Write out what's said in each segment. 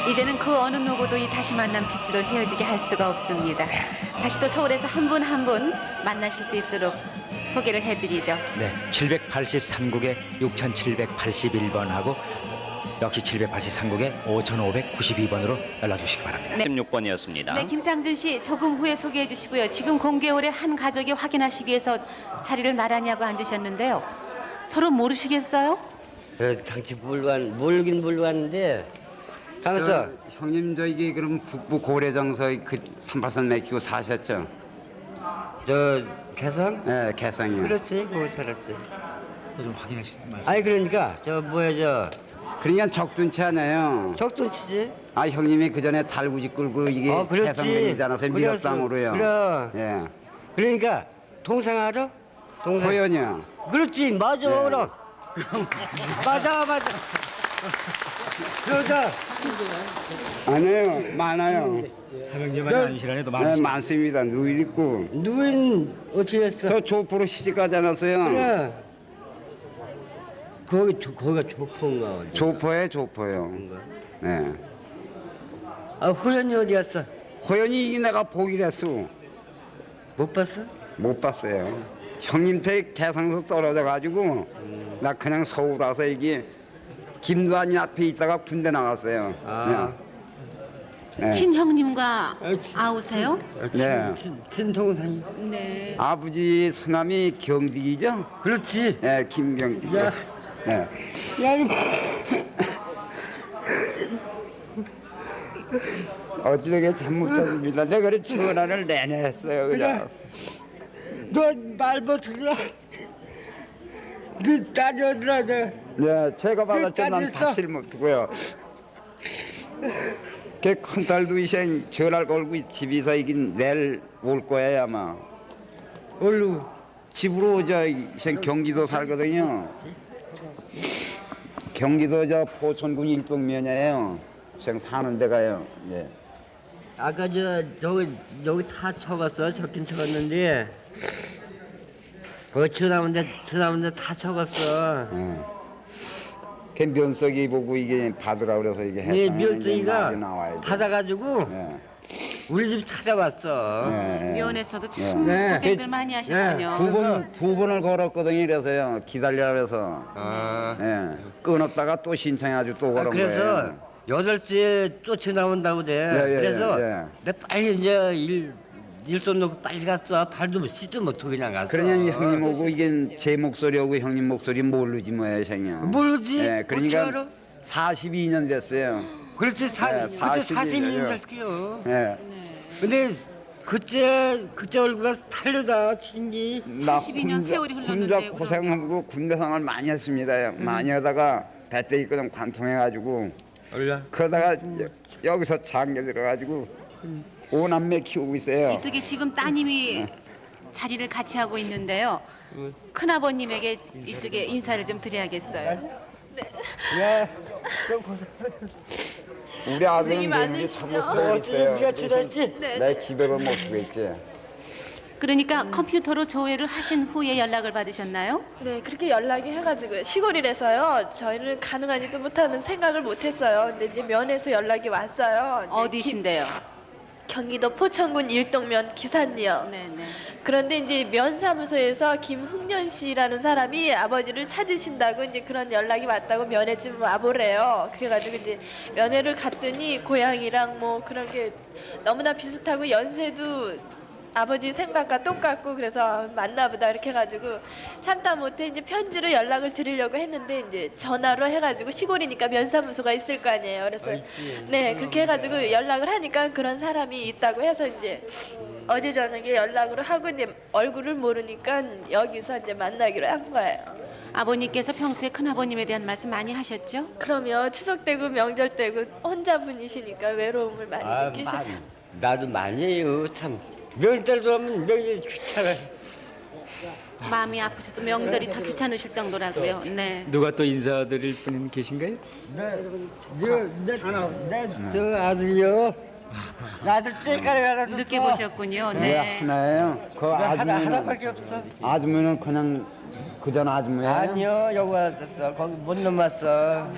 이제는 그 어느 누구도 이 다시 만난 핏줄을 헤어지게 할 수가 없습니다. 다시 또 서울에서 한 분 한 분 만나실 수 있도록 소개를 해드리죠. 네, 783국에 6781번하고 역시 783국에 5592번으로 연락 주시기 바랍니다. 네. 16번이었습니다. 네, 김상준 씨 조금 후에 소개해 주시고요. 지금 공개홀에 한 가족이 확인하시기 위해서 자리를 나란히 하고 앉으셨는데요. 서로 모르시겠어요? 당시 모르긴 모르는데 하면서 형님 이게 그럼 북부 고래정서에 그 383 맥히고 사셨죠? 저 개성? 네, 개성이요. 그렇지, 거기 살았지. 좀 확인하시는 말씀. 아니 그러니까 저 뭐야 그러니까 적둔치 않아요. 적돈치지. 아 형님이 그 전에 달구지 끌고 이게 그렇지. 개성ven이잖아요. 미역당으로요. 그래. 예. 그러니까 동생 알아? 동생. 호연이요. 그렇지, 맞아, 네. 그럼. 맞아. 그러자. 아니요, 많아요. 삼형제만이 아니시라네 또 네, 많으시다. 많습니다. 누일 있고. 누인 어떻게 했어? 저 조포로 시집가지 않았어요? 그래. 거기가 조포인가? 어디야? 조포요. 네. 아, 호연이 어디 갔어? 호연이 이게 내가 보기로 했어. 못 봤어? 못 봤어요. 형님 댁 개성서 떨어져가지고 나 그냥 서울 와서 이게 김두한이 앞에 있다가 군대 나갔어요. 아. 네. 친형님과 아우세요? 네. 친동생이. 네. 아버지 성함이 경딕이죠? 그렇지. 네, 김경딕. 야. 네. 어찌되게 잠못 잤습니다. 내가 그래 전화를 내내 했어요. 그냥. 너 말 못하냐? 네 딸이 어디라 돼? 네, 제가 받았죠. 난 딸이 있어? 받질 못하고요. 걔 큰딸도 이제 전화를 걸고 집에서 이긴 내일 올 거야 아마. 얼루. 집으로 이제 경기도 살거든요. 경기도 저 포천군 일동면이에요. 지금 사는 데가요. 예. 아까 여기 다 적었어. 적긴 적었는데 거기 전화문데 다 적었어. 예. 걔 면석이 보고 이게 받으라 그래서 이게 네, 해서 면적이가 나와야죠. 받아가지고 예. 우리 집 찾아왔어. 예, 예. 면에서도 참 네. 고생들 많이 하셨군요. 두 번을 걸었거든요. 이래서요. 기다리라 그래서. 아. 예. 끊었다가 또 신청해가지고 또 걸은 그래서 거예요. 8시에 또 전화 온다고 돼. 예, 예, 그래서 예. 내가 빨리 이제 일손 놓고 빨리 갔어. 발도 씻지 못하고 그냥 갔어. 그러냐 형님 오고 이게 제 목소리하고 형님 목소리 모르지 뭐예요, 형님. 모르지? 예, 어떻게 알아? 그러니까 42년 됐어요. 그렇지, 네, 그때 42년 됐어요. 예. 근데 그때 얼굴가 탈려다 친기. 나 42년 세월이 혼자 흘렀는데 고생하고 군대 생활 많이 했습니다. 많이 하다가 배때 있고 좀 관통해가지고 얼라. 그러다가 여기서 장교 들어가지고 오남매 키우고 있어요. 이쪽에 지금 따님이 자리를 같이 하고 있는데요. 큰아버님에게 이쪽에 인사를 좀 드려야겠어요. 야, 우리 아들은 내일이 사무소에 있어요. 네가 지났지? 내 기별을 못 주겠지. 그러니까 컴퓨터로 조회를 하신 후에 연락을 받으셨나요? 네, 그렇게 연락이 해가지고 시골이라서요. 저희는 가능하지도 못하는 생각을 못했어요. 근데 이제 면에서 연락이 왔어요. 네, 어디신데요? 경기도 포천군 일동면 기산이요. 네네. 그런데 이제 면사무소에서 김흥년 씨라는 사람이 아버지를 찾으신다고 이제 그런 연락이 왔다고 면회 좀 와보래요. 그래가지고 이제 면회를 갔더니 고향이랑 뭐 그런 게 너무나 비슷하고 연세도 아버지 생각과 똑같고 그래서 맞나보다 이렇게 해가지고 참다 못해 이제 편지로 연락을 드리려고 했는데 이제 전화로 해가지고 시골이니까 면사무소가 있을 거 아니에요. 그래서 네 그렇게 해가지고 연락을 하니까 그런 사람이 있다고 해서 이제 어제 저녁에 연락을 하고 이제 얼굴을 모르니까 여기서 이제 만나기로 한 거예요. 아버님께서 평소에 큰아버님에 대한 말씀 많이 하셨죠? 그러면 추석 때고 명절 때고 혼자분이시니까 외로움을 많이 느끼셨어요. 나도 많이 해요. 참 명절 들어오면 명절이 귀찮아. 마음이 아프셔서 명절이 더 귀찮으실 정도라고요. 네. 누가 또 인사드릴 분은 계신가요? 저 아들이요. 아들 때깔 가라. 늦게 보셨군요. 네, 네. 하나예요. 그 아줌마는 하나밖에 없어. 아줌마는 그냥 그전 아줌마예요. 아니요, 여기 왔었어. 거기 못 넘었어.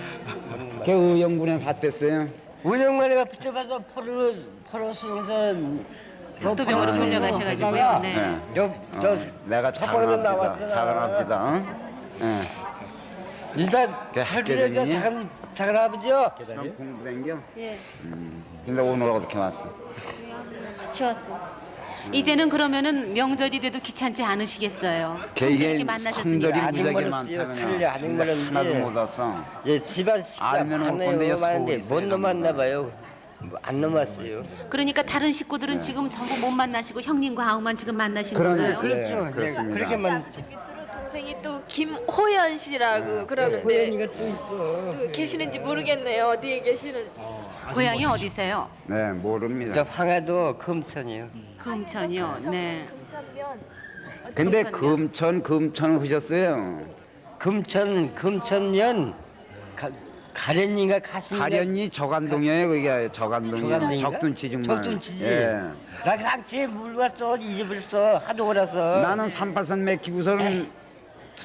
걔 의정부에 갔댔어요. 운영관리가 붙여봐서 포로 수용해서 학도병으로 돌려가셔가지고요. 네. 저 내가 첫 번에 작은 나왔잖아. 아버지다. 작은 아버지다. 응? 일단 걔 할비래죠. 학교 작은 아버지요. 응. 공부 댕겨? 예, 근데 오늘 어떻게 왔어? 같이 왔어요. 이제는 그러면은 명절이 돼도 귀찮지 않으시겠어요. 걔 이렇게 이게 만나셨으니까. 성절이 아직 무지하게 멀었어요. 많다면 틀려, 아직 멀었는데. 하나도 못 왔어. 예, 집안 식구가 알면 올 건데 많아요. 소울이 많은데 있어야 못 넘었나 봐요. 안 넘었어요. 그러니까 다른 식구들은 지금 전부 못 만나시고 형님과 아우만 지금 만나신 그러네, 건가요? 그래. 그렇죠. 네, 그렇습니다. 그렇게만. 밑으로 동생이 또 김호연 씨라고 그러는데 고양이가 또 있어. 또 계시는지 모르겠네요. 어디에 계시는지. 고향이 어디세요? 네, 모릅니다. 저 황해도 금천이요. 금천이요. 네. 금천면 근데 금천이요. 금천 하셨어요. 금천면 가련이가 가시니까. 가련이 저간동이에요, 그게 저간동이. 저간동인가? 적둔치 정말. 적둔치지. 예. 나 상체에 물 왔어. 잊어버렸어. 하도 오라서. 나는 38선 맥히고서는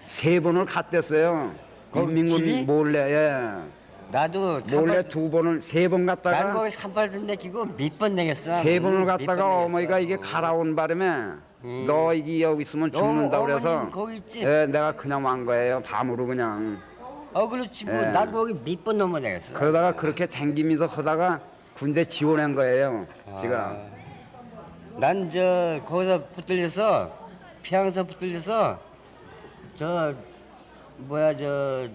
3번을 갔댔어요. 거기 인민군 길이? 몰래, 예. 나도 몰래 2번을 3번 난 갔다가 거기 38선 내키고 몇 번 내겠어. 3번을 갔다가 어머니가 이게 가라온 바람에 너 이게 여기 있으면 죽는다 그래서 거기 있지. 예, 내가 그냥 완 거예요. 밤으로 그냥. 그렇지 뭐. 예. 난 거기 몇 번 넘어 내겠어. 그러다가 그렇게 댕기면서 하다가 군대 지원한 거예요. 제가. 난 저 거기서 붙들려서 평양서 붙들려서 저 뭐야 저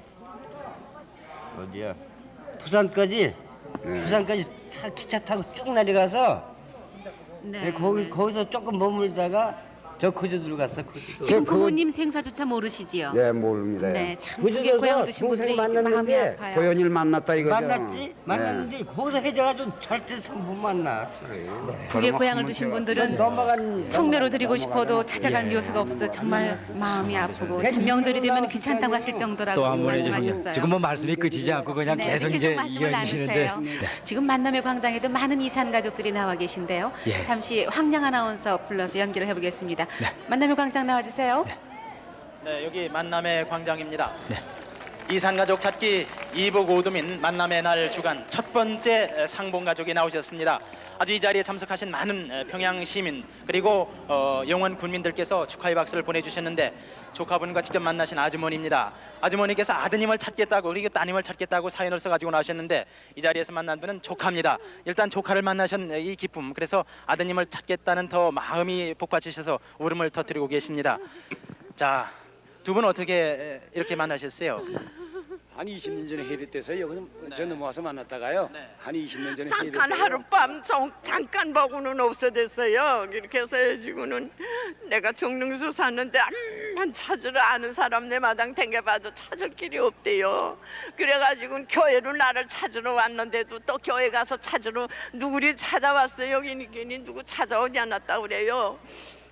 어디야 부산까지 네. 부산까지 기차 타고 쭉 내려가서 네. 거기서 조금 머물다가 저 거제도로 갔어. 지금 그- 부모님 생사조차 모르시지요? 예, 모릅니다. 네, 참 그게 거제도에서 고향 두신 동생 분들이 마음이 만났는데 아파요. 고연일 만났다 이거죠. 만났지? 만났는데 거기서 해져가지고 절대 못 만나 서로를. 그게 그럼 고향을 한번 두신 제가- 분들은 넘어간 성묘로 드리고 싶어도 찾아갈 묘수가 없어 정말 마음이 아프고 참 명절이 되면 귀찮다고 하실 정도라고 또 한 번 해주면 말씀하셨어요. 지금 뭐 말씀이 끝이지 않고 그냥 네, 계속 이제 말씀을 이어지시는데 나누세요. 지금 만남의 광장에도 많은 이산 가족들이 나와 계신데요. 예. 잠시 황량 아나운서 불러서 연기를 해보겠습니다. 만남의 광장 나와주세요. 네, 여기 만남의 광장입니다. 이산가족 찾기 이북 오두민 만남의 날 주간 첫 번째 상봉가족이 나오셨습니다. 아주 이 자리에 참석하신 많은 평양 시민 그리고 영원 군민들께서 축하의 박수를 보내주셨는데 조카분과 직접 만나신 아주머니입니다. 아주머니께서 아드님을 찾겠다고 그리고 따님을 찾겠다고 사연을 써가지고 나오셨는데 이 자리에서 만난 분은 조카입니다. 일단 조카를 만나신 이 기쁨 그래서 아드님을 찾겠다는 더 마음이 복받치셔서 울음을 터뜨리고 계십니다. 자, 두 분 어떻게 이렇게 만나셨어요? 한 20년 전에 해리돼서 여기서 저 넘어와서 만났다가요. 네. 한 20년 전에 잠깐 해리돼서 하룻밤 잠깐 보고는 없어졌어요. 이렇게 해서 해지고는 내가 정릉수 사는데 한 찾으러 아는 사람 내 마당 댕겨봐도 찾을 길이 없대요. 그래가지고 교회로 나를 찾으러 왔는데도 또 교회 가서 찾으러 누구리 찾아왔어요. 여기니 괜히 누구 찾아오지 않았다 그래요.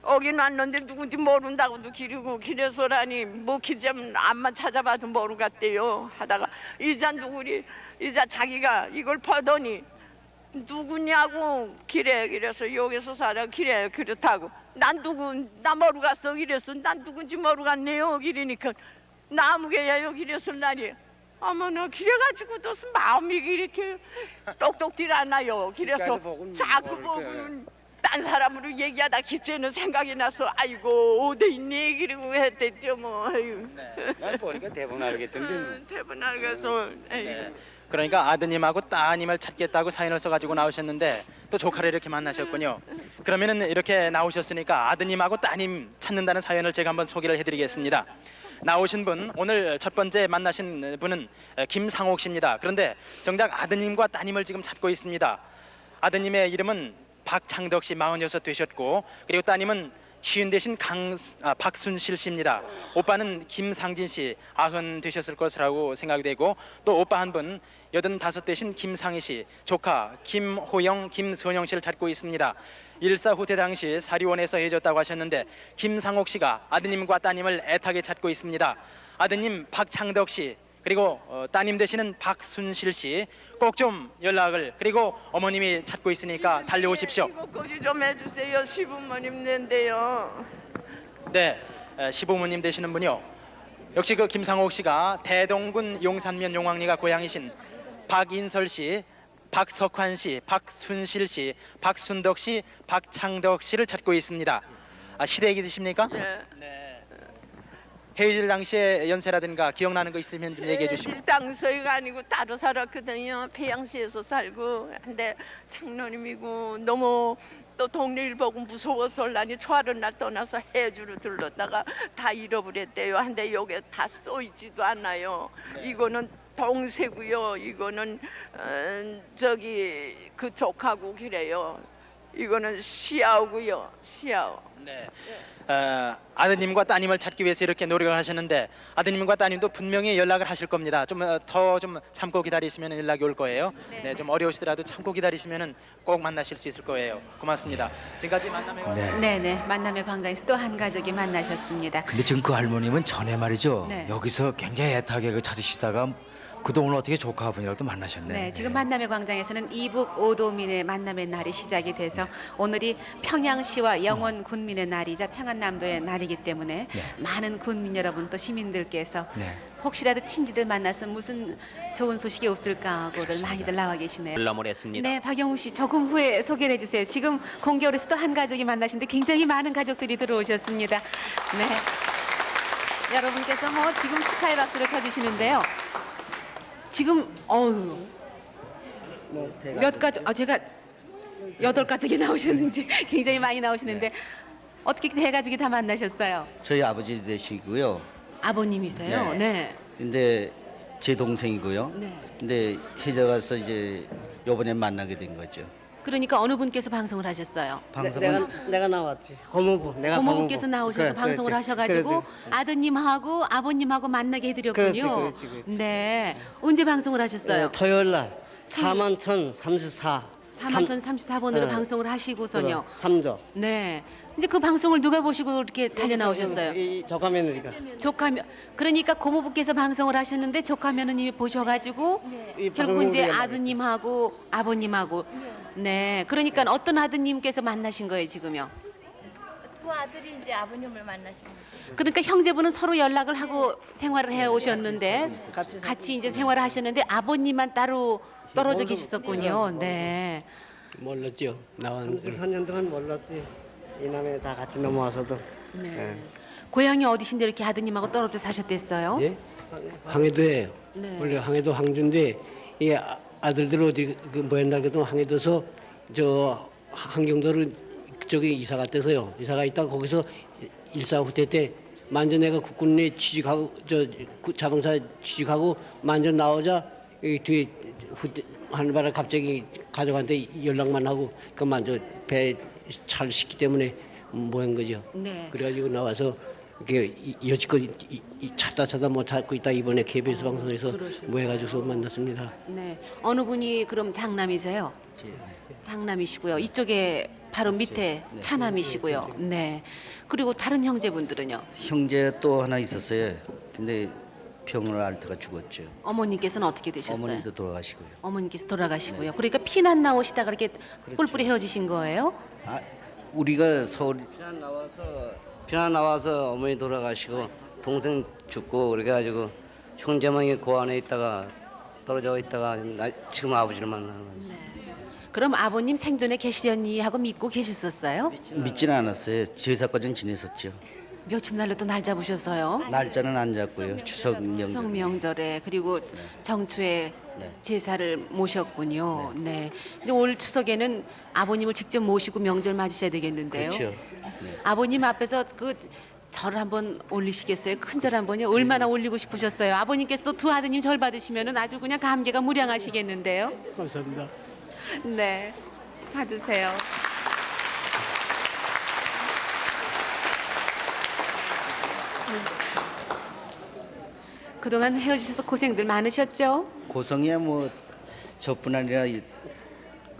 오긴 왔는데 누군지 모른다고도 기르고 기래서라니 뭐 기점 암만 찾아봐도 모르겠대요. 하다가 이자 누구리 이자 자기가 이걸 보더니 누구냐고 기래 그래서 여기서 살아 기래 그렇다고 난 나 모르겠어 이래서 난 누군지 모르겠네요 이러니까 나무개야요 이래서 나니 어머나 그래가지고도 마음이 이렇게 똑똑질 않아요. 그래서 자꾸 보고는 딴 사람으로 얘기하다 기체는 생각이 나서 아이고 어디 있니 그러고 했댔죠 뭐. 아유. 난 보니까 대본 알겠던데. 대본 알아서 네. 그러니까 아드님하고 따님을 찾겠다고 사연을 써가지고 나오셨는데 또 조카를 이렇게 만나셨군요. 그러면은 이렇게 나오셨으니까 아드님하고 따님 찾는다는 사연을 제가 한번 소개를 해드리겠습니다. 나오신 분 오늘 첫 번째 만나신 분은 김상옥 씨입니다. 그런데 정작 아드님과 따님을 지금 찾고 있습니다. 아드님의 이름은 박창덕 씨 46 되셨고 그리고 따님은 시은 대신 박순실 씨입니다. 오빠는 김상진 씨 90 되셨을 것이라고 생각이 되고 또 오빠 한 분 85 대신 김상희 씨, 조카 김호영, 김선영 씨를 찾고 있습니다. 일사 후퇴 당시 사리원에서 헤어졌다고 하셨는데 김상옥 씨가 아드님과 따님을 애타게 찾고 있습니다. 아드님 박창덕 씨 그리고 따님 되시는 박순실 씨 꼭 좀 연락을 그리고 어머님이 찾고 있으니까 달려오십시오. 이거 거지 좀 해주세요. 시부모님 낸데요. 네, 시부모님 되시는 분이요. 역시 그 김상옥 씨가 대동군 용산면 용왕리가 고향이신 박인설 씨, 박석환 씨, 박순실 씨, 박순덕 씨, 박창덕 씨를 찾고 있습니다. 시댁이 되십니까? 예. 네. 헤어질 당시에 연세라든가 기억나는 거 있으면 좀 얘기해 주시고. 일당서이가 아니고 따로 살았거든요. 배양시에서 살고. 근데 장로님이고 너무 또 동네 일 보고 무서워서 올라니 초하루 날 떠나서 해주로 들렀다가 다 잃어버렸대요. 근데 여기 다 써있지도 않아요. 이거는 동세고요. 이거는 저기 그 조카고 그래요. 이거는 시아오고요. 시아오. 네. 아드님과 따님을 찾기 위해서 이렇게 노력을 하셨는데 아드님과 따님도 분명히 연락을 하실 겁니다. 좀 더 좀 참고 기다리시면 연락이 올 거예요. 네, 좀 어려우시더라도 참고 기다리시면은 꼭 만나실 수 있을 거예요. 고맙습니다. 지금까지 만남의 광장. 네네, 만남의 광장에서 또 한 가족이 만나셨습니다. 근데 지금 그 할머님은 전에 말이죠. 네. 여기서 굉장히 애타게 그 찾으시다가 그동안 어떻게 조카분이라고 또 만나셨네. 네, 지금 만남의 광장에서는 이북 오도민의 만남의 날이 시작이 돼서 오늘이 평양시와 영원 군민의 날이자 평안남도의 날이기 때문에 많은 군민 여러분 또 시민들께서 네. 혹시라도 친지들 만나서 무슨 좋은 소식이 없을까 하고들 많이들 나와 계시네요. 올라모를 했습니다. 네, 박영우 씨 조금 후에 소개를 해주세요. 지금 공개홀에서 또 한 가족이 만나시는데 굉장히 많은 가족들이 들어오셨습니다. 네, 여러분께서 지금 축하의 박수를 켜주시는데요. 지금 몇 가족? 제가 8가족이 나오셨는지 굉장히 많이 나오시는데 어떻게 대가족이 다 만나셨어요? 저희 아버지 되시고요. 아버님이세요? 네. 근데 제 동생이고요. 네. 근데 해져가서 이제 요번에 만나게 된 거죠. 그러니까 어느 분께서 방송을 하셨어요? 방송은 내가 나왔지. 고모부. 내가 고모부께서 나오셔서 방송을 하셔가지고 아드님하고 아버님하고 만나게 해드렸군요. 그렇지. 네. 언제 방송을 하셨어요? 토요일 날 41,034. 41,034번으로 방송을 하시고서요. 3조. 네. 이제 그 방송을 누가 보시고 이렇게 달려 나오셨어요? 이 조카 며느리가. 조카면 그러니까 고모부께서 방송을 하셨는데 조카 며느님이 보셔가지고 이 결국 이제 방송국에 아드님하고 아버님하고 네. 그러니까 어떤 아드님께서 만나신 거예요 지금요? 두 아들이 이제 아버님을 만나신 거예요. 그러니까 형제분은 서로 연락을 하고 생활을 해 오셨는데 같이 이제 생활을 하셨는데 아버님만 따로 떨어져 계셨었군요. 네. 몰랐죠. 나온 34년 동안 몰랐지. 이남에 다 같이 넘어와서도. 네. 고향이 어디신데 이렇게 아드님하고 떨어져 사셨댔어요? 예? 황해도예요. 네. 원래 황해도 황주인데 이 아들들 어디 그 뭐였나 그래도 황해도서 저 한경도를 그쪽에 이사 갔대서요. 이사가 있다가 거기서 일사 후퇴 때 만전 내가 국군에 취직하고 저 자동차 취직하고 만전 나오자 이 뒤에 후퇴 하는 바람 갑자기 가족한테 연락만 하고 그 만저 배 차를 싣기 때문에 모인 거죠. 네. 그래가지고 나와서 이게 여지껏 찾다 못 찾고 있다 이번에 KBS 방송에서 모여가지고 만났습니다. 네. 어느 분이 그럼 장남이세요? 장남이시고요. 이쪽에 바로 밑에 차남이시고요. 네. 그리고 다른 형제분들은요? 형제 또 하나 있었어요. 근데 병을 앓다가 죽었죠. 어머님께서는 어떻게 되셨어요? 어머니도 돌아가시고요. 어머님께서 돌아가시고요. 그러니까 피난 나오시다가 이렇게 뿔뿔이 헤어지신 거예요? 아, 우리가 서울 피난 나와서 어머니 돌아가시고 동생 죽고 그래가지고 형제망이 고안에 있다가 떨어져 있다가 지금 아버지를 만나는 거예요. 그럼 아버님 생전에 계시려니 하고 믿고 계셨었어요? 믿지는 않았어요. 제사까지는 지냈었죠. 며칠 날로 또 날 잡으셔서요? 날짜는 안 잡고요. 추석 명절. 추석 명절에 그리고 정초에 네. 제사를 모셨군요. 네. 이제 올 추석에는 아버님을 직접 모시고 명절 맞으셔야 되겠는데요. 그렇죠. 아버님 앞에서 그 절 한번 올리시겠어요? 큰 절 한번요. 얼마나 올리고 싶으셨어요? 아버님께서도 두 아드님 절 받으시면은 아주 그냥 감개가 무량하시겠는데요. 감사합니다. 네. 받으세요. 그동안 헤어지셔서 고생들 많으셨죠? 고성이야 뭐 저뿐 아니라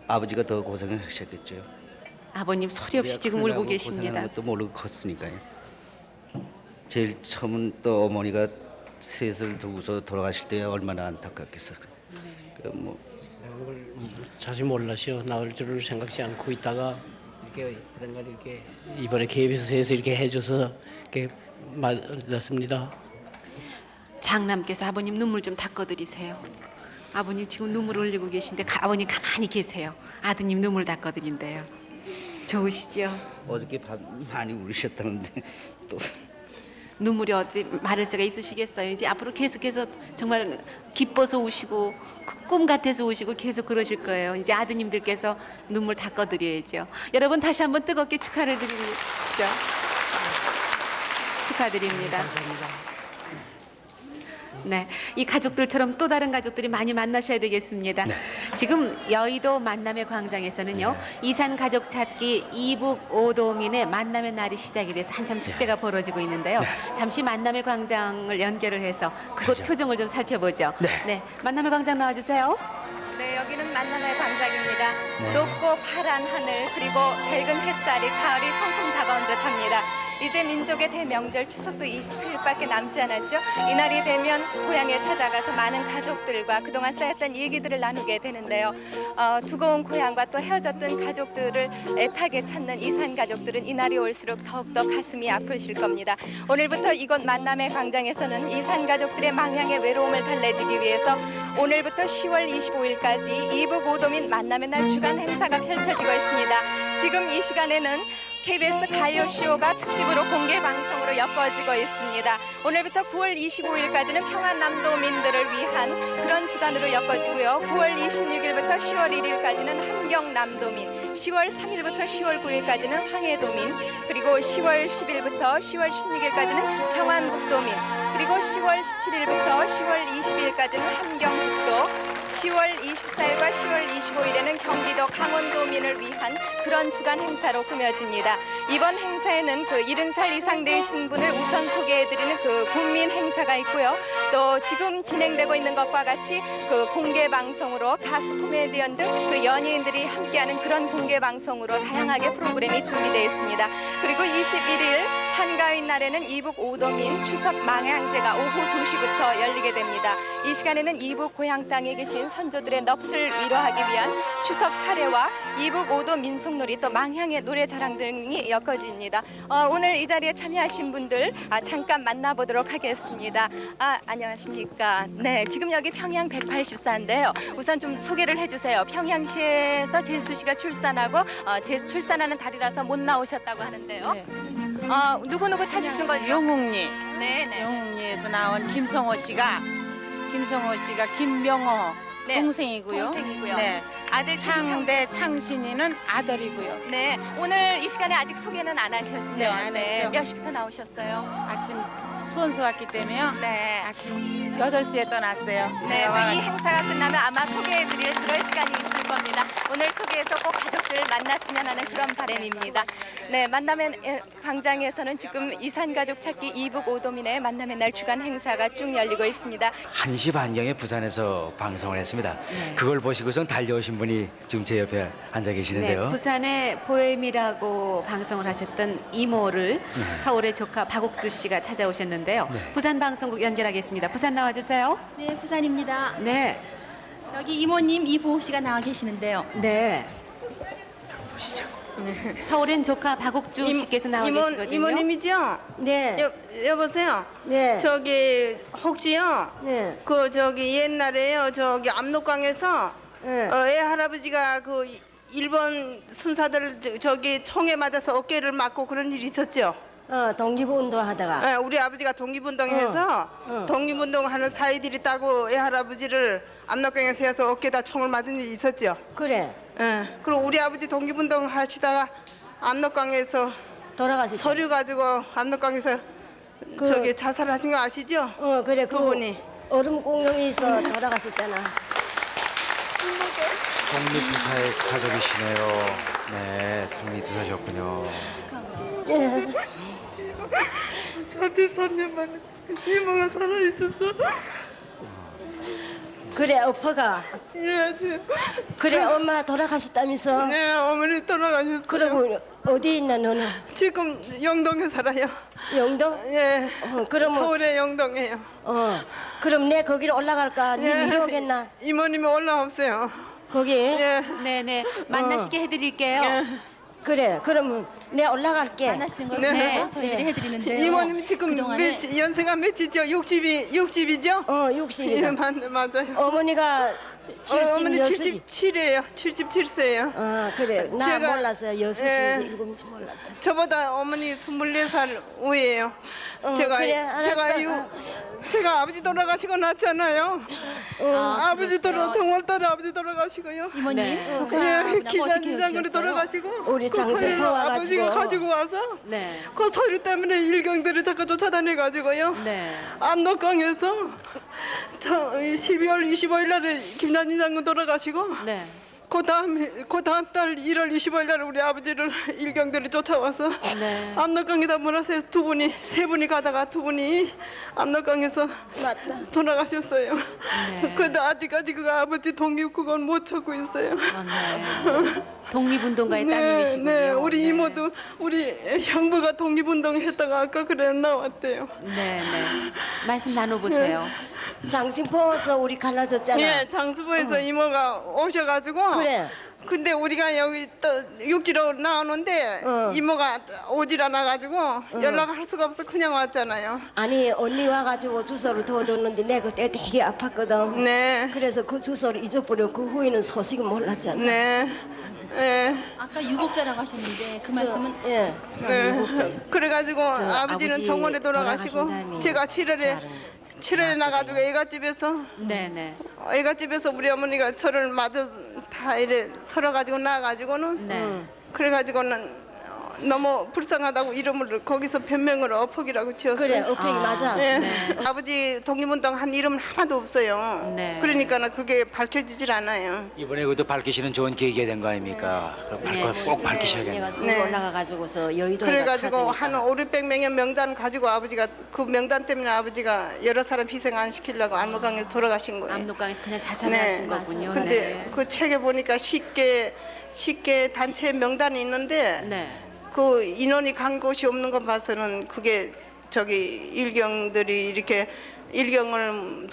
아버지가 더 고생을 하셨겠죠. 아버님 소리 없이 지금 울고 계십니다. 고생하는 것도 모르고 컸으니까요. 제일 처음은 또 어머니가 셋을 두고서 돌아가실 때 얼마나 안타깝겠어요. 그뭐 자세히 몰랐어요. 나올 줄을 생각지 않고 있다가 이렇게 그런 걸 이렇게 이번에 KBS에서 이렇게 해줘서 이렇게 맞았습니다. 장남께서 아버님 눈물 좀 닦아드리세요. 아버님 지금 눈물 흘리고 계신데 아버님 가만히 계세요. 아드님 눈물 닦아드린대요. 좋으시죠? 어저께 밤 많이 울으셨다는데 또 눈물이 어디 마를 수가 있으시겠어요. 이제 앞으로 계속해서 정말 기뻐서 우시고 꿈 같아서 우시고 계속 그러실 거예요. 이제 아드님들께서 눈물 닦아드려야죠. 여러분 다시 한번 뜨겁게 축하를 드립니다. 축하드립니다. 네, 이 가족들처럼 또 다른 가족들이 많이 만나셔야 되겠습니다. 지금 여의도 만남의 광장에서는요, 이산 가족 찾기 이북 오도민의 만남의 날이 시작이 돼서 한참 축제가 벌어지고 있는데요. 잠시 만남의 광장을 연결을 해서 그곳 표정을 좀 살펴보죠. 네, 만남의 광장 나와주세요. 네, 여기는 만남의 광장입니다. 높고 파란 하늘 그리고 밝은 햇살이 가을이 성큼 다가온 듯합니다. 이제 민족의 대명절 추석도 이틀밖에 남지 않았죠. 이날이 되면 고향에 찾아가서 많은 가족들과 그동안 쌓였던 얘기들을 나누게 되는데요. 두고 온 고향과 또 헤어졌던 가족들을 애타게 찾는 이산 가족들은 이날이 올수록 더욱더 가슴이 아프실 겁니다. 오늘부터 이곳 만남의 광장에서는 이산 가족들의 망향의 외로움을 달래주기 위해서 오늘부터 10월 25일까지 이북 오도민 만남의 날 주간 행사가 펼쳐지고 있습니다. 지금 이 시간에는 KBS 가요쇼가 특집으로 공개 방송으로 엮어지고 있습니다. 오늘부터 9월 25일까지는 평안남도민들을 위한 그런 주간으로 엮어지고요. 9월 26일부터 10월 1일까지는 함경남도민, 10월 3일부터 10월 9일까지는 황해도민, 그리고 10월 10일부터 10월 16일까지는 평안북도민, 그리고 10월 17일부터 10월 20일까지는 함경북도, 10월 24일과 10월 25일에는 경기도 강원도민을 위한 그런 주간 행사로 꾸며집니다. 이번 행사에는 그 70살 이상 되신 분을 우선 소개해드리는 그 국민 행사가 있고요. 또 지금 진행되고 있는 것과 같이 그 공개 방송으로 가수 코미디언 등 그 연예인들이 함께하는 그런 공개 방송으로 다양하게 프로그램이 준비되어 있습니다. 그리고 21일 한가위 날에는 이북 오도민 추석 망향제가 오후 2시부터 열리게 됩니다. 이 시간에는 이북 고향 땅에 계신 선조들의 넋을 위로하기 위한 추석 차례와 이북 오도 민속놀이 또 망향의 노래 자랑 등이 엮어집니다. 오늘 이 자리에 참여하신 분들 잠깐 만나보도록 하겠습니다. 안녕하십니까. 네, 지금 여기 평양 184인데요. 우선 좀 소개를 해주세요. 평양시에서 재수 씨가 출산하고 출산하는 달이라서 못 나오셨다고 하는데요. 누구 찾으시는 거죠? 영웅리. 네. 영웅리에서 나온 김성호 씨가 김명호 동생이고요. 네. 아들 창대 창신이는 아들이고요. 네. 오늘 이 시간에 아직 소개는 안 하셨죠? 네, 안 했죠. 몇 시부터 나오셨어요? 아침 수원서 왔기 때문에요. 네. 아침 8시에 떠났어요. 네. 또 이 행사가 끝나면 아마 소개해드릴 그럴 시간이 있을 겁니다. 오늘 소개해서 꼭 가족들 만났으면 하는 그런 바람입니다. 네. 만남의 광장에서는 지금 이산 가족 찾기 이북 오도민의 만남의 날 주간 행사가 쭉 열리고 있습니다. 1시 반경에 부산에서 방송을 했습니다. 그걸 보시고선 달려오신 분이 지금 제 옆에 앉아 계시는데요. 네, 부산의 보엠이라고 방송을 하셨던 이모를 서울의 조카 박옥주 씨가 찾아오셨는데요. 부산 방송국 연결하겠습니다. 부산 나와주세요. 네, 부산입니다. 네, 여기 이모님 이보옥 씨가 나와 계시는데요. 네. 보시죠. 서울엔 조카 박옥주 씨께서 나와 계시거든요. 이모님이죠? 네. 여보세요. 네. 저기 혹시요? 네. 그 저기 옛날에요. 저기 압록강에서 네. 애 할아버지가 그 일본 순사들 저기 총에 맞아서 어깨를 맞고 그런 일이 있었죠. 독립운동 하다가. 네, 우리 아버지가 독립운동해서 독립운동하는 사이들이 따고 애 할아버지를 압록강에 세워서 어깨에다 총을 맞은 일이 있었죠. 그래. 예. 그리고 우리 아버지 독립운동 하시다가 압록강에서 돌아가셨죠. 서류 가지고 압록강에서 저기 자살하신 거 아시죠? 그래. 그분이. 얼음 공룡이 있어 돌아가셨잖아. 독립투사의 가족이시네요. 네, 독립투사셨군요. 예. 저한테 3년 만에 이모가 살아있었어. 그래 오빠가 그래야지. 그래 엄마 돌아가셨다면서. 네, 어머니 돌아가셨어요. 그러고 어디 있나 너는? 지금 영동에 살아요. 영동? 예. 그러면 서울의 영동이에요. 그럼 내 거기로 올라갈까? 네 미리 오겠나? 이모님이 올라오세요. 거기? 예. 네네 만나시게 해드릴게요. 그래 그러면 내 올라갈게. 만나시는 것은 네. 저희들이 해드리는데요. 이모님 지금 연세가 몇이죠? 60이죠? 60이다. 예, 맞아요. 어머니가 70 어머니 여섯이. 77이에요. 77세예요. 그래 나 제가- 몰랐어요. 여섯인지 예. 일곱인지 몰랐다. 저보다 어머니 24살 위에요. 제가 그래, 제가 알았다. 제가 아버지 돌아가시고 났잖아요. 아버지 정월달에 아버지 돌아가시고요. 이모님, 네. 조카분하고 어떻게 기장장으로 헤어지셨어요? 돌아가시고 우리 장승포 와가지고. 아버지가 가지고 와서 네. 그 서류 때문에 일경들을 자꾸 쫓아다녀가지고요. 네. 압록강에서 12월 25일 날에 김단진 장군 돌아가시고 네. 그 다음 달 1월 25일 날 우리 아버지를 일경들이 쫓아와서 네. 압록강에다 몰아서 세 분이 가다가 두 분이 압록강에서 맞다. 돌아가셨어요. 네. 그래도 아직까지 그 아버지 독립 그건 못 찾고 있어요. 네. 독립운동가의 따님이시군요. 네, 우리 네. 이모도 우리 형부가 독립운동 했다가 아까 그래 나왔대요. 네, 네. 말씀 나눠보세요. 장승포에서 우리 갈라졌잖아. 예, 장수부에서 이모가 오셔가지고. 그래. 근데 우리가 여기 또 육지로 나오는데 이모가 오질 않아가지고 연락할 수가 없어 그냥 왔잖아요. 아니 언니 와가지고 주소를 더 줬는데 내가 그때 되게 아팠거든. 네. 그래서 그 주소를 잊어버려. 그 후에는 소식을 몰랐잖아. 네. 예. 아까 유곡자라고 하셨는데 그 말씀은 예. 저 유복자. 그래가지고 아버지는 아버지 정원에 돌아가시고 돌아가신 다음에 제가 7월에 나가지고 애가집에서 네, 네. 애가집에서 우리 어머니가 저를 마저 다 이래 설어가지고 나가지고는 네. 그래가지고는 너무 불쌍하다고 이름을 거기서 변명을 어퍽이라고 지었어요. 그래 어펙이 맞아. 예. 네. 아버지 독립운동 한 이름은 하나도 없어요. 네. 그러니까는 그게 밝혀지질 않아요. 이번에 그래도 밝히시는 좋은 계기가 된 거 아닙니까? 꼭 밝히셔야겠네요. 내가 서울 네. 올라가가지고서 여의도에 그래가지고 찾으니까. 한 500~600명 명단 가지고 아버지가 그 명단 때문에 아버지가 여러 사람 희생 안 시키려고 압록강에서 돌아가신 거예요. 압록강에서 그냥 자살하신 맞아. 거군요. 근데 네. 그 책에 보니까 쉽게 단체 명단이 있는데 네. 그 인원이 간 곳이 없는 것 봐서는 그게 일경들이 이렇게 일경을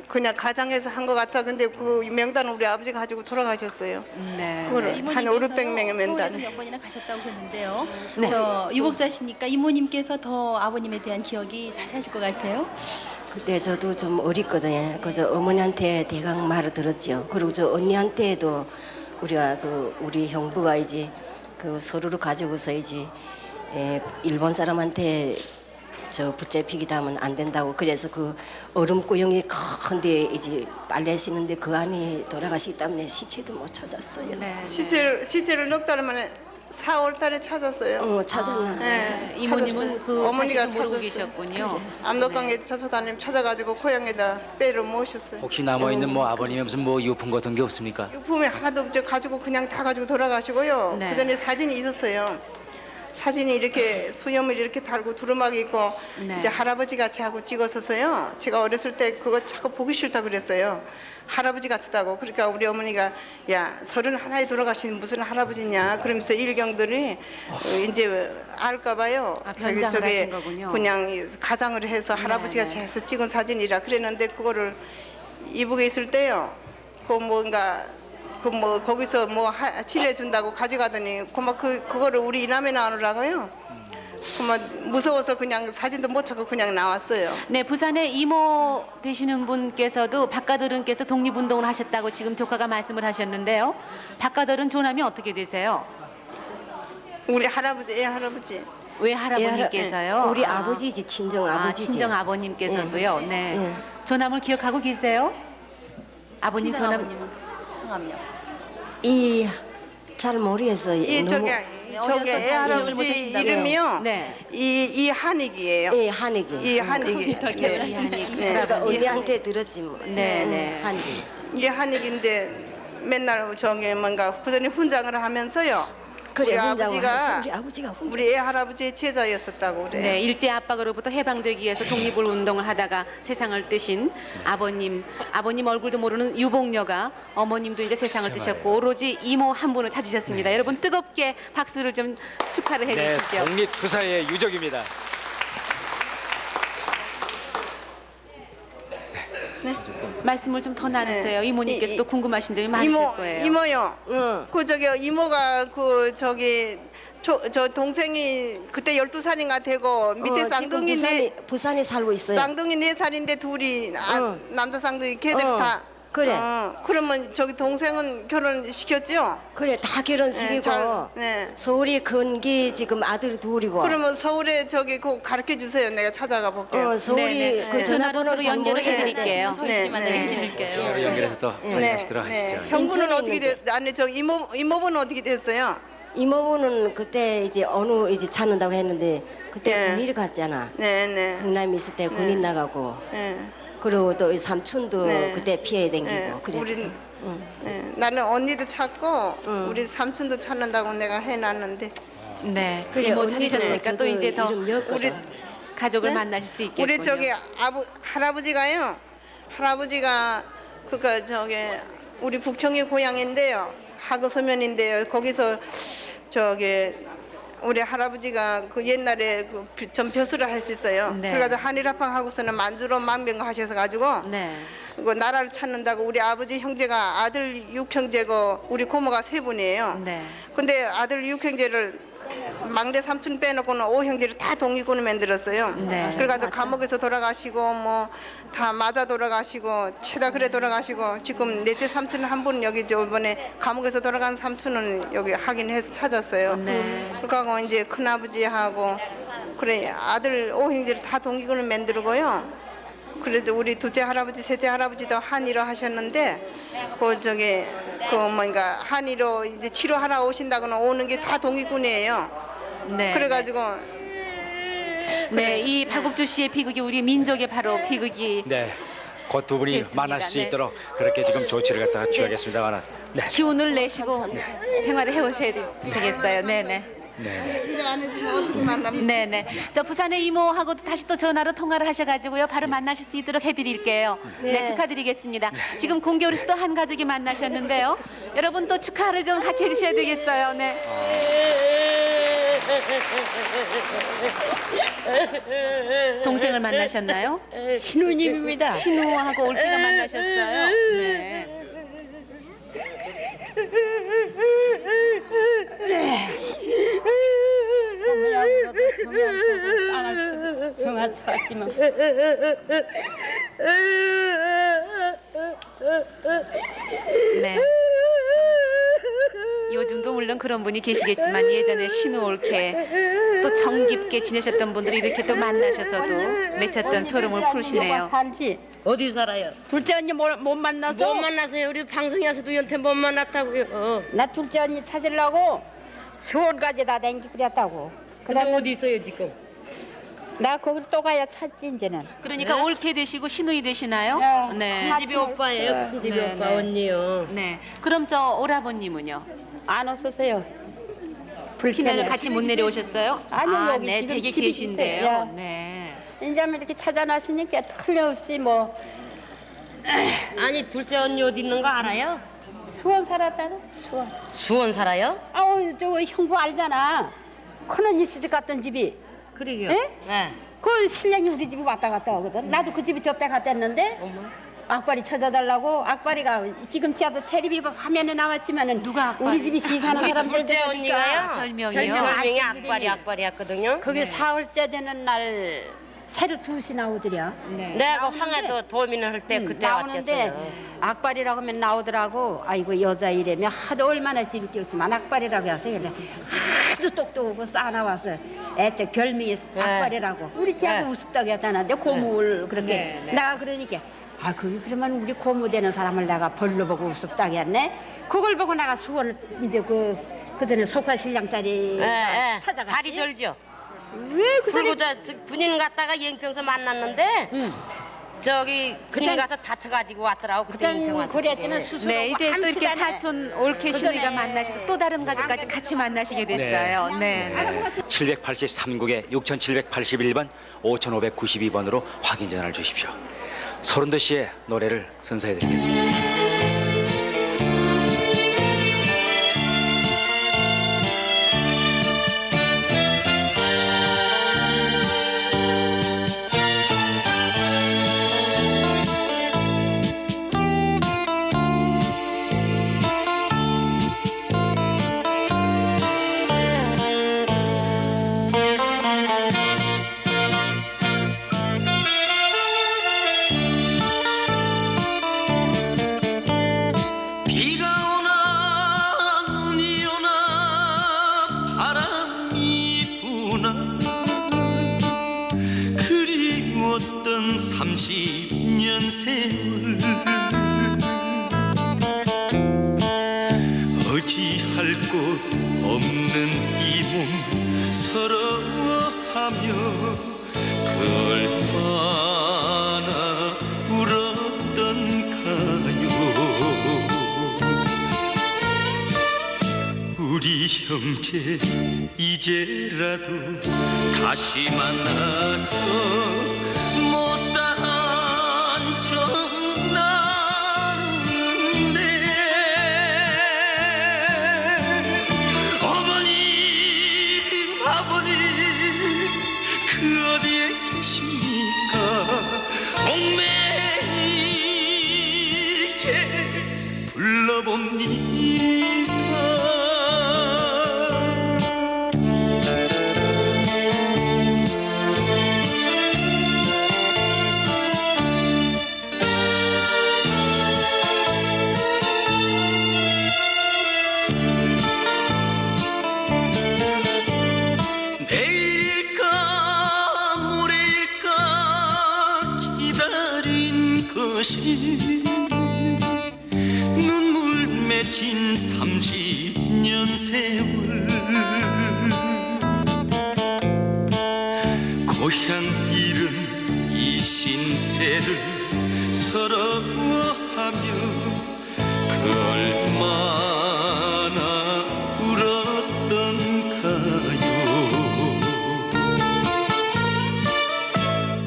그냥 가장해서 한 것 같아. 근데 그 명단은 우리 아버지가 가지고 돌아가셨어요. 네. 그거를 한 500~600명의 서울에도 명단. 몇 번이나 가셨다 오셨는데요. 네. 저 유복자시니까 이모님께서 더 아버님에 대한 기억이 사실 것 같아요. 그때 저도 좀 어렸거든요. 그저 어머니한테 대강 말을 들었죠. 그리고 저 언니한테도 우리가 우리 형부가 이제 그 서류를 가지고서 이제 일본 사람한테 저 붙잡히기도 하면 안 된다고 그래서 그 얼음구덩이 큰데 이제 빨래 씻는데 그 안에 돌아가시기 때문에 시체도 못 찾았어요. 네. 시체를 넉 달 만에 4월 달에 찾았어요. 찾았나? 네, 이모님은 찾았어요. 그 어머니가 사실을 모르고 찾았어요. 계셨군요. 압록강에 저소다님 찾아가지고 고향에다 빼러 모셨어요. 혹시 남아 있는 뭐 아버님의 무슨 뭐 유품 같은 게 없습니까? 유품이 하나도 없죠. 가지고 그냥 다 가지고 돌아가시고요. 네. 그 전에 사진이 있었어요. 사진이 이렇게 수염을 이렇게 달고 두루마기 있고 네. 이제 할아버지 같이 하고 찍었었어요. 제가 어렸을 때 그거 자꾸 보기 싫다 그랬어요. 할아버지 같다고. 그러니까 우리 어머니가 야 31에 돌아가신 무슨 할아버지냐 그러면서 일경들이 이제 알까봐요. 변장을 하신 거군요. 그냥 가장을 해서 할아버지 같이 해서 찍은 사진이라 그랬는데 그거를 이북에 있을 때요. 그 뭔가 거기서 칠해준다고 가져가더니 그거를 우리 이남에 나오느라고요. 무서워서 그냥 사진도 못 찾고 그냥 나왔어요. 네, 부산에 이모 되시는 분께서도 박가들은께서 독립운동을 하셨다고 지금 조카가 말씀을 하셨는데요. 박가들은 조남이 어떻게 되세요? 우리 할아버지, 할아버지. 왜 할아버님께서요? 우리 아버지지 친정 아버지지. 친정 아버님께서도요. 예. 네. 예. 조남을 기억하고 계세요? 아버님 조남. 친정아버님은 성함이요. 잘 모르겠어요. 저게 애 할아버지 못하신다고요? 이름이요. 네. 이 한익이에요. 예, 한익이. 이 한익이. 더 기억을 하시네. 그러니까 언니한테 들었지 뭐. 네, 네. 한익. 이 한익인데 맨날 뭔가 부전이 훈장을 하면서요. 그래, 우리 훈장을 했어. 아버지가 우리 아버지가 훈장. 우리 애 할아버지의 제자였었다고 그래. 네, 일제 압박으로부터 해방되기 위해서 독립을 운동을 하다가 세상을 뜨신 아버님 얼굴도 모르는 유복녀가 어머님도 이제 세상을 뜨셨고 오로지 이모 한 분을 찾으셨습니다. 여러분 뜨겁게 박수를 좀 축하를 네, 해주시죠. 독립투사의 유적입니다. 말씀을 좀 더 나누세요. 이모님께서 또 궁금하신 점이 많으실 거예요. 이모요. 그 저기 이모가 그 저기 저 동생이 그때 12살인가 되고 밑에 지금 쌍둥이인데 부산에 살고 있어요. 쌍둥이 4살인데 둘이 남자 쌍둥이 걔들 다 그래. 그러면 저기 동생은 결혼시켰죠? 그래, 다 결혼시키고 네. 서울이 근기 지금 아들 둘이고. 그러면 서울에 저기 그 가르쳐 주세요. 내가 찾아가 볼게요. 서울이 네네. 그 전화번호 전화로 잘 연결을 모르겠는데. 해드릴게요. 네, 여기 연결해서 또 만나시도록 하시죠. 형부는 인천에 어떻게 있는데. 아니 저 이모부는 어떻게 됐어요? 이모부는 그때 이제 어느 이제 찾는다고 했는데 그때 네. 군인 갔잖아. 네네. 강남에 있을 때 군인 나가고. 네. 그리고 또 삼촌도 네. 그때 피해 댕기고 네. 그래. 우리 나는 언니도 찾고 우리 삼촌도 찾는다고 내가 해놨는데 네, 그래, 이모 언니도 찾으셨으니까 또 저도 이제 더 이름 엮거든. 우리 가족을 만나실 수 있겠군요. 우리 저기 할아버지가요. 할아버지가 그니까 저기 우리 북청의 고향인데요. 하거서면인데요. 거기서 저기 우리 할아버지가 그 옛날에 그 전표수를 할 수 있어요. 네. 그래가지고 한일합방 하고서는 만주로 망병하셔서 가지고 네. 그 나라를 찾는다고 우리 아버지 형제가 아들 6형제고 우리 고모가 3분이에요. 네. 근데 아들 6형제를 막내 삼촌 빼놓고는 5형제를 다 독립군을 만들었어요. 네. 그래가지고 감옥에서 돌아가시고 뭐 다 맞아 돌아가시고 최다 그래 돌아가시고 지금 넷째 삼촌 한 분 여기 저 이번에 감옥에서 돌아간 삼촌은 여기 확인해서 찾았어요. 네. 그러고 이제 큰아버지하고 그래 아들 5형제를 다 독립군을 만들고요. 그래도 우리 둘째 할아버지, 셋째 할아버지도 한의로 하셨는데 그 저기 그 뭔가 한의로 이제 치료하러 오신다거나 오는 게 다 독립군이에요. 네. 그래가지고 네, 이 박옥주 씨의 비극이 우리 민족의 바로 비극이 네, 곧 두 분이 됐습니다. 만나실 수 네. 있도록 그렇게 지금 조치를 갖다가 취하겠습니다만, 네, 기운을 내시고 생활을 해오셔야 되겠어요. 네네. 네. 일 안 해주면 어떻게 만납니까? 네네. 저 부산의 이모하고 다시 또 전화로 통화를 하셔가지고요. 바로 만나실 수 있도록 해드릴게요. 네, 축하드리겠습니다. 지금 공개홀에서 또 한 가족이 만나셨는데요. 여러분 또 축하를 좀 같이 해주셔야 되겠어요. 네. 동생을 만나셨나요? 신우님입니다. 신우하고 올케가 만나셨어요. 네. 정아 찾지만 네. 요즘도 물론 그런 분이 계시겠지만 예전에 신우 올케 또 정깊게 지내셨던 분들이 이렇게 또 만나셔서도 맺혔던 소름을 풀으시네요. 살지 어디 살아요? 둘째 언니 못 만나서? 못 만나서요. 우리 방송에 와서도 연태 못 만났다고요. 나 둘째 언니 찾으려고 수원까지 다 댕기 그랬다고. 그다음 어디 있어요 지금? 나 거기를 또 가야 찾지 이제는. 그러니까 올케 되시고 신우이 되시나요? 네. 큰 집이 오빠예요. 큰 집이 네, 오빠 네. 언니요. 네. 그럼 저 오라버님은요? 안 왔었어요. 피난을 같이 못 내려오셨어요? 아니요, 여기 네, 지금 댁에 집이 계신데요. 있어요. 네. 이제 이렇게 찾아놨으니까 틀림없이 뭐 아니 둘째 언니 어디 있는 거 알아요? 수원 살았다는 수원. 수원 살아요? 아우 저 형부 알잖아. 큰언니 시집 갔던 집이. 그러게요. 예? 네. 그 신랑이 우리 집에 왔다 갔다 하거든. 나도 그 집에 접대 갔댔는데 악바리 찾아달라고. 악바리가 지금 지하도 텔레비 화면에 나왔지만은 누가 악바리? 우리 집이 시사하는 우리 사람들 둘째 언니가요. 별명이요? 별명이 악바리였거든요. 그게 사흘째 되는 날 새로 2시 나오더랴. 내가 그 황해도 도민을 할 때 그때 나오는데 왔댔어요. 악바리라고 하면 나오더라고. 아이고 여자 이래면 하도 얼마나 재밌게 웃지만 악바리라고 해서 그래. 하도 똑똑하고 싸나와서 애적 별명이 악바리라고. 우리 지하도 우습다고 했다는데 고무를 그렇게 내가 그러니까 아 그러면 우리 고무 되는 사람을 내가 벌로 보고 우습다고 했네. 그걸 보고 내가 수원을 이제 그 전에 속화 신랑짜리 찾아갔지. 다리 절죠. 왜그 사람이 군인 갔다가 영평서 만났는데 저기 그냥 가서 다쳐가지고 왔더라고. 그때 인평 왔을 그랬지만 때. 수술. 네, 이제 또 이렇게 사촌 올케 시누이가 만나셔서 또 다른 가족까지 같이 만나시게 됐어요. 네, 네. 783국에 6781번 5592번으로 확인 전화를 주십시오. 서른도 씨의 노래를 선사해 드리겠습니다. 비가 오나 눈이 오나 바람이 부나 그리웠던 30년 세월 어찌할 곳 없는 이 몸 서러워하며 얼마나 울었던가요. 우리 형제 이제라도 다시 만나서 못다한 정 나누는데 어머님 아버님 그 어디에 계십니까? 옥매이게 불러봅니다. 내일일까 모레일까 기다린 것이 눈물 맺힌 30년 세월 고향 잃은 이 신세를 서러워하며 그 얼마나 울었던가요.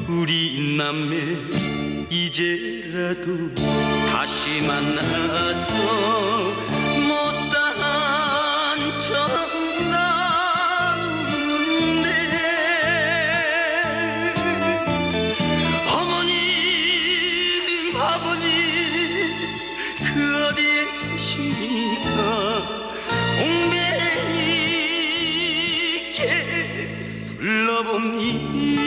우리 남매 이제라도 다시 만나서 못다한 정 나누는데 어머님 아버님 그 어디에 계십니까? 옥매이게 불러봅니다.